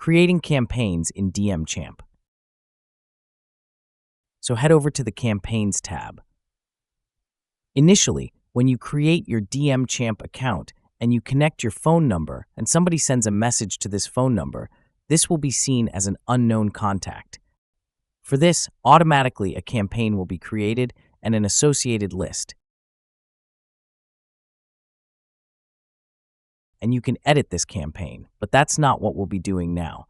Creating campaigns in DMChamp. So head over to the Campaigns tab. Initially, when you create your DMChamp account and you connect your phone number and somebody sends a message to this phone number, this will be seen as an unknown contact. For this, automatically a campaign will be created and an associated list. And you can edit this campaign, but that's not what we'll be doing now.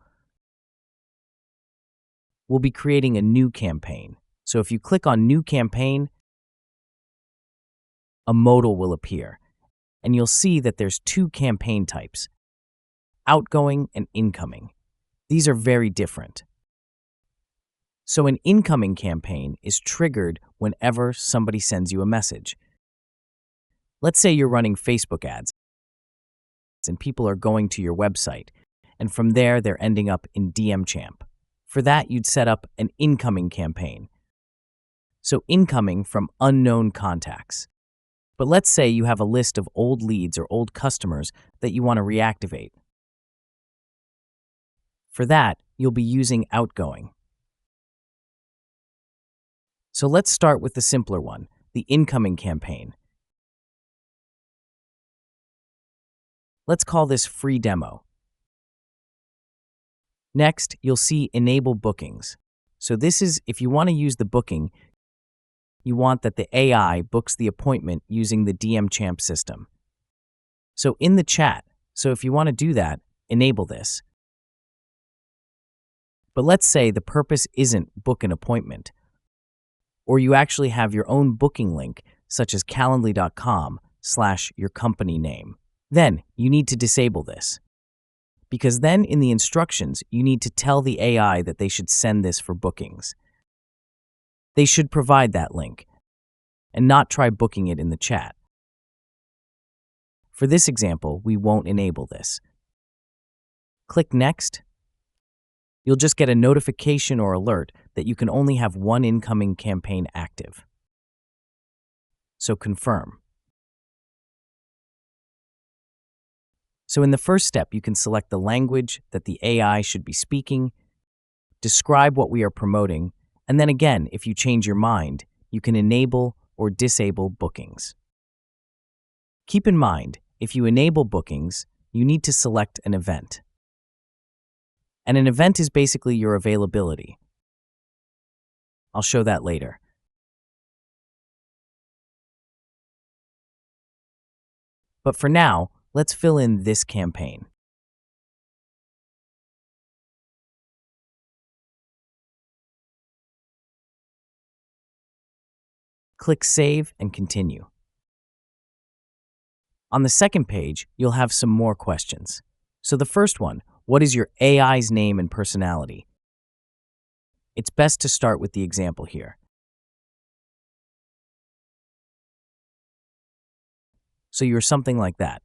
We'll be creating a new campaign. So if you click on New Campaign, a modal will appear, and you'll see that there's two campaign types, outgoing and incoming. These are very different. So an incoming campaign is triggered whenever somebody sends you a message. Let's say you're running Facebook ads, and people are going to your website, and from there they're ending up in DMChamp. For that, you'd set up an incoming campaign. So incoming from unknown contacts. But let's say you have a list of old leads or old customers that you want to reactivate. For that, you'll be using outgoing. So let's start with the simpler one, the incoming campaign. Let's call this free demo. Next, you'll see Enable Bookings. So this is if you want to use the booking, you want that the AI books the appointment using the DMChamp system. So in the chat, so if you want to do that, enable this. But let's say the purpose isn't book an appointment, or you actually have your own booking link, such as calendly.com/your company name. Then you need to disable this. Because then in the instructions, you need to tell the AI that they should send this for bookings. They should provide that link and not try booking it in the chat. For this example, we won't enable this. Click Next. You'll just get a notification or alert that you can only have one incoming campaign active. So confirm. So in the first step, you can select the language that the AI should be speaking, describe what we are promoting, and then again, if you change your mind, you can enable or disable bookings. Keep in mind, if you enable bookings, you need to select an event. And an event is basically your availability. I'll show that later. But for now, let's fill in this campaign. Click Save and Continue. On the second page, you'll have some more questions. So the first one, what is your AI's name and personality? It's best to start with the example here. So you're something like that.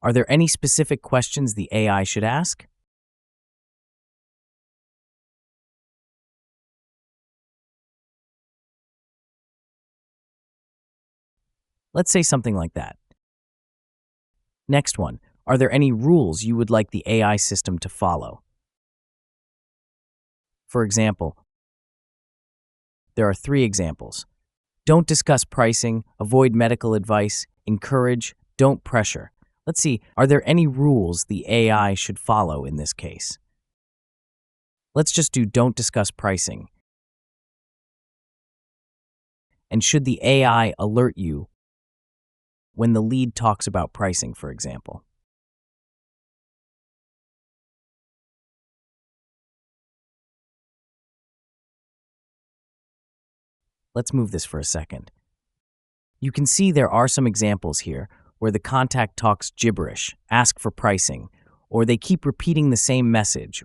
Are there any specific questions the AI should ask? Let's say something like that. Next one, are there any rules you would like the AI system to follow? For example, there are 3 examples. Don't discuss pricing, avoid medical advice, encourage, don't pressure. Let's see, are there any rules the AI should follow in this case? Let's just do don't discuss pricing. And should the AI alert you when the lead talks about pricing, for example? Let's move this for a second. You can see there are some examples here where the contact talks gibberish, ask for pricing, or they keep repeating the same message,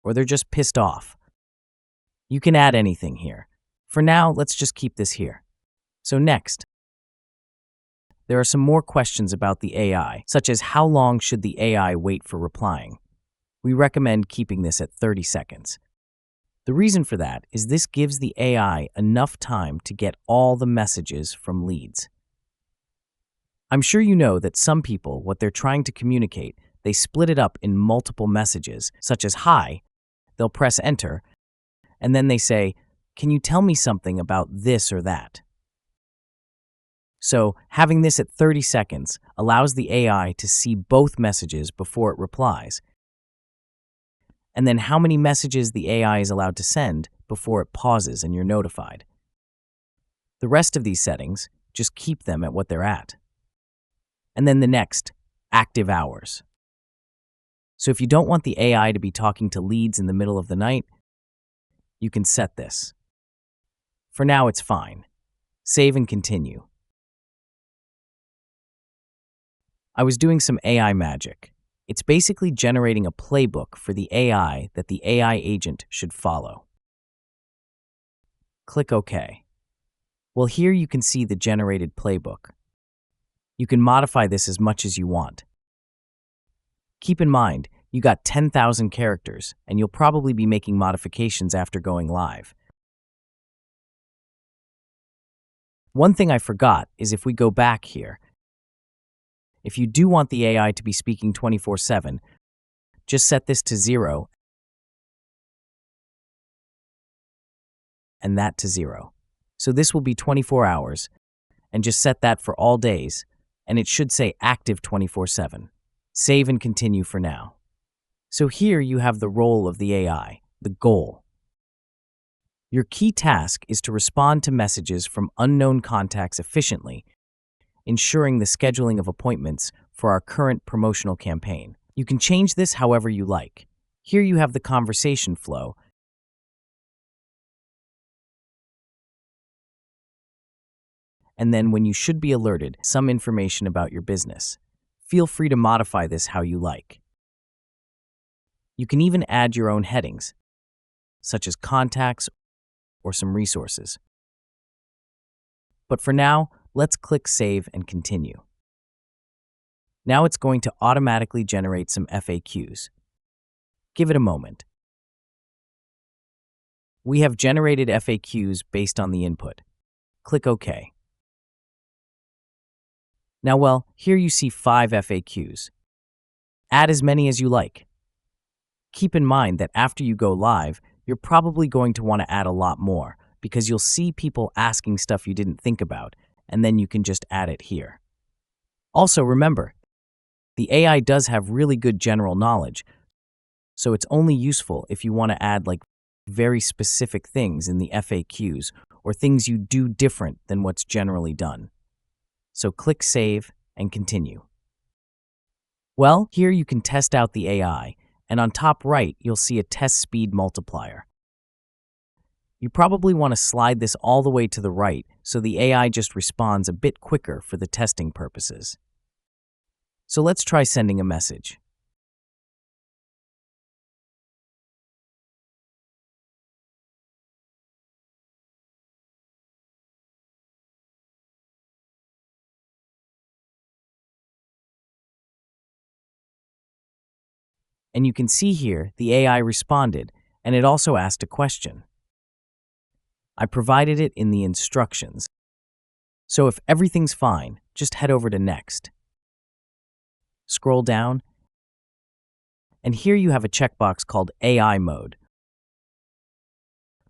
or they're just pissed off. You can add anything here. For now, let's just keep this here. So next, there are some more questions about the AI, such as how long should the AI wait for replying? We recommend keeping this at 30 seconds. The reason for that is this gives the AI enough time to get all the messages from leads. I'm sure you know that some people, what they're trying to communicate, they split it up in multiple messages, such as hi, they'll press enter, and then they say, can you tell me something about this or that? So, having this at 30 seconds allows the AI to see both messages before it replies, and then how many messages the AI is allowed to send before it pauses and you're notified. The rest of these settings, just keep them at what they're at. And then the next, active hours. So if you don't want the AI to be talking to leads in the middle of the night, you can set this. For now, it's fine. Save and continue. I was doing some AI magic. It's basically generating a playbook for the AI that the AI agent should follow. Click OK. Well, here you can see the generated playbook. You can modify this as much as you want. Keep in mind, you got 10,000 characters, and you'll probably be making modifications after going live. One thing I forgot is if we go back here, if you do want the AI to be speaking 24/7, just set this to 0 and that to 0. So this will be 24 hours, and just set that for all days, and it should say active 24/7. Save and continue for now. So here you have the role of the AI, the goal. Your key task is to respond to messages from unknown contacts efficiently, ensuring the scheduling of appointments for our current promotional campaign. You can change this however you like. Here you have the conversation flow, and then when you should be alerted, some information about your business. Feel free to modify this how you like. You can even add your own headings, such as contacts or some resources. But for now, let's click Save and Continue. Now it's going to automatically generate some FAQs. Give it a moment. We have generated FAQs based on the input. Click OK. Now, well, here you see 5 FAQs. Add as many as you like. Keep in mind that after you go live, you're probably going to want to add a lot more because you'll see people asking stuff you didn't think about, and then you can just add it here. Also, remember, the AI does have really good general knowledge, so it's only useful if you want to add very specific things in the FAQs or things you do different than what's generally done. So click Save and Continue. Well, here you can test out the AI, and on top right, you'll see a test speed multiplier. You probably want to slide this all the way to the right so the AI just responds a bit quicker for the testing purposes. So let's try sending a message. And you can see here the AI responded, and it also asked a question. I provided it in the instructions. So if everything's fine, just head over to Next. Scroll down, and here you have a checkbox called AI mode.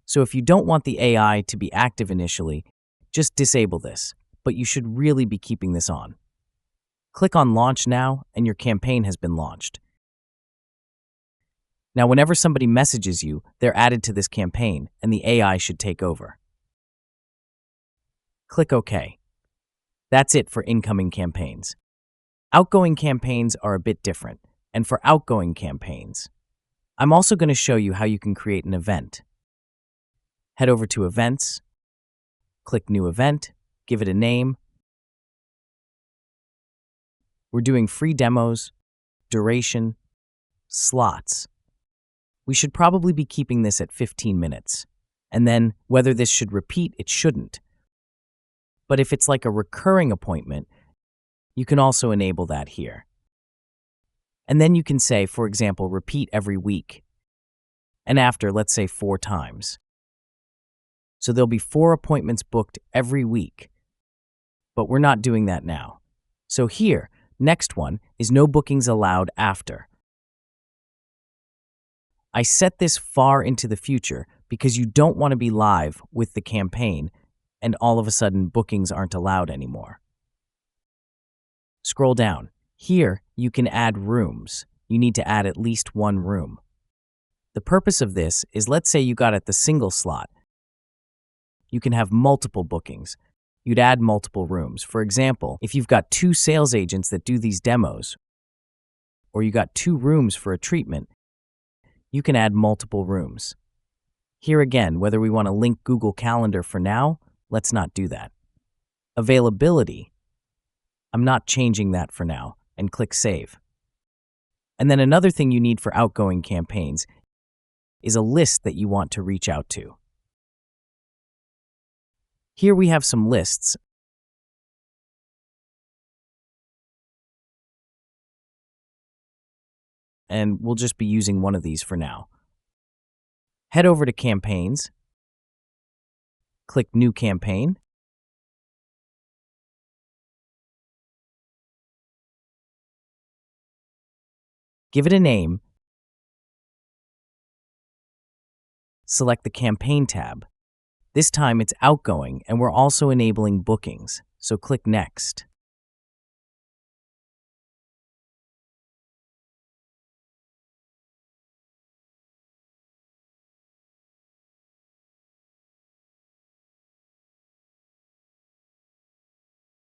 So if you don't want the AI to be active initially, just disable this, but you should really be keeping this on. Click on Launch Now, and your campaign has been launched. Now, whenever somebody messages you, they're added to this campaign, and the AI should take over. Click OK. That's it for incoming campaigns. Outgoing campaigns are a bit different, and for outgoing campaigns, I'm also going to show you how you can create an event. Head over to Events, click New Event, give it a name. We're doing free demos, duration, slots. We should probably be keeping this at 15 minutes. And then, whether this should repeat, it shouldn't. But if it's like a recurring appointment, you can also enable that here. And then you can say, for example, repeat every week. And after, let's say 4 times. So there'll be 4 appointments booked every week. But we're not doing that now. So here, next one is no bookings allowed after. I set this far into the future because you don't want to be live with the campaign and all of a sudden bookings aren't allowed anymore. Scroll down. Here, you can add rooms. You need to add at least one room. The purpose of this is, let's say you got at the single slot. You can have multiple bookings. You'd add multiple rooms. For example, if you've got 2 sales agents that do these demos, or you got 2 rooms for a treatment, you can add multiple rooms. Here again, whether we want to link Google Calendar for now, let's not do that. Availability, I'm not changing that for now, and click Save. And then another thing you need for outgoing campaigns is a list that you want to reach out to. Here we have some lists. And we'll just be using one of these for now. Head over to Campaigns, click New Campaign, give it a name, select the Campaign tab. This time it's outgoing and we're also enabling bookings, so click Next.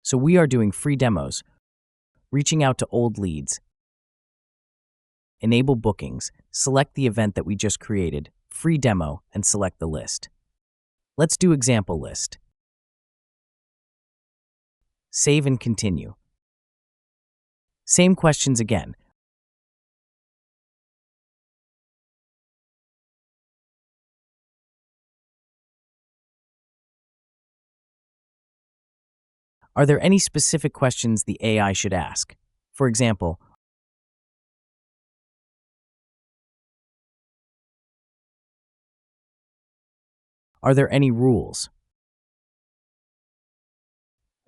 So we are doing free demos, reaching out to old leads, enable bookings, select the event that we just created, free demo, and select the list. Let's do example list. Save and continue. Same questions again. Are there any specific questions the AI should ask? For example, are there any rules?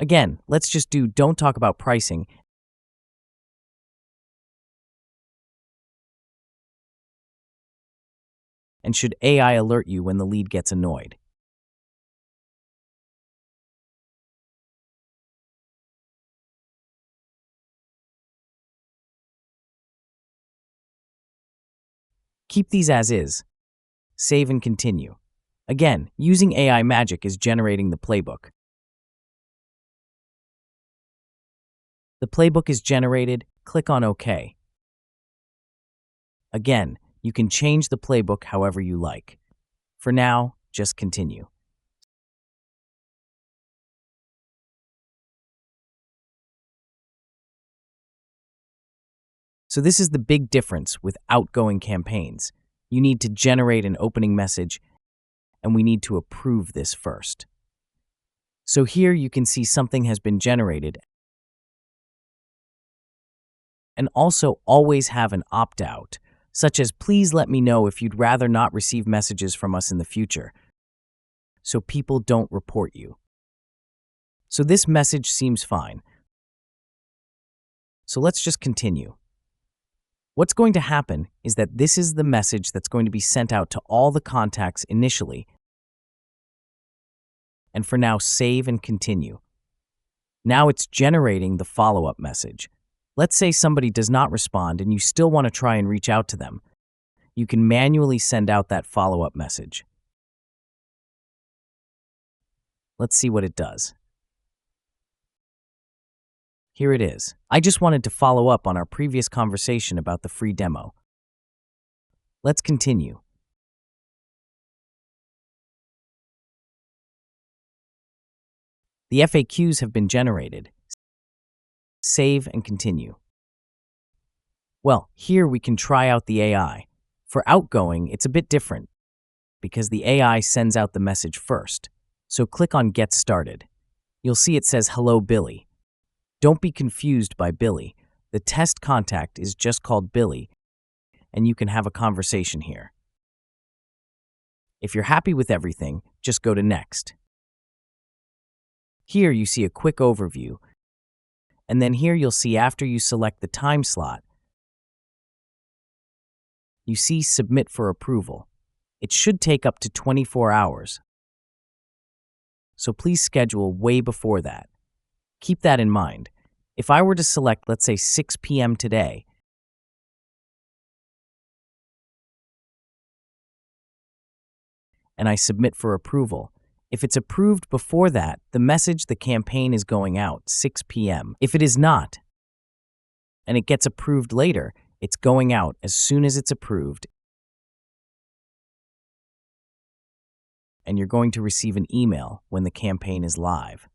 Again, let's just do don't talk about pricing. And should AI alert you when the lead gets annoyed? Keep these as is. Save and continue. Again, using AI magic is generating the playbook. The playbook is generated, click on OK. Again, you can change the playbook however you like. For now, just continue. So this is the big difference with outgoing campaigns. You need to generate an opening message, and we need to approve this first. So here you can see something has been generated, and also always have an opt-out, such as please let me know if you'd rather not receive messages from us in the future, so people don't report you. So this message seems fine. So let's just continue. What's going to happen is that this is the message that's going to be sent out to all the contacts initially. And for now, save and continue. Now it's generating the follow-up message. Let's say somebody does not respond and you still want to try and reach out to them. You can manually send out that follow-up message. Let's see what it does. Here it is. I just wanted to follow up on our previous conversation about the free demo. Let's continue. The FAQs have been generated. Save and continue. Well, here we can try out the AI. For outgoing, it's a bit different because the AI sends out the message first. So click on Get Started. You'll see it says Hello Billy. Don't be confused by Billy. The test contact is just called Billy, and you can have a conversation here. If you're happy with everything, just go to Next. Here you see a quick overview, And then here you'll see after you select the time slot, you see Submit for Approval. It should take up to 24 hours. So please schedule way before that. Keep that in mind. If I were to select, let's say 6 p.m. today, and I submit for approval, if it's approved before that, the message the campaign is going out 6 p.m. If it is not, and it gets approved later, it's going out as soon as it's approved, and you're going to receive an email when the campaign is live.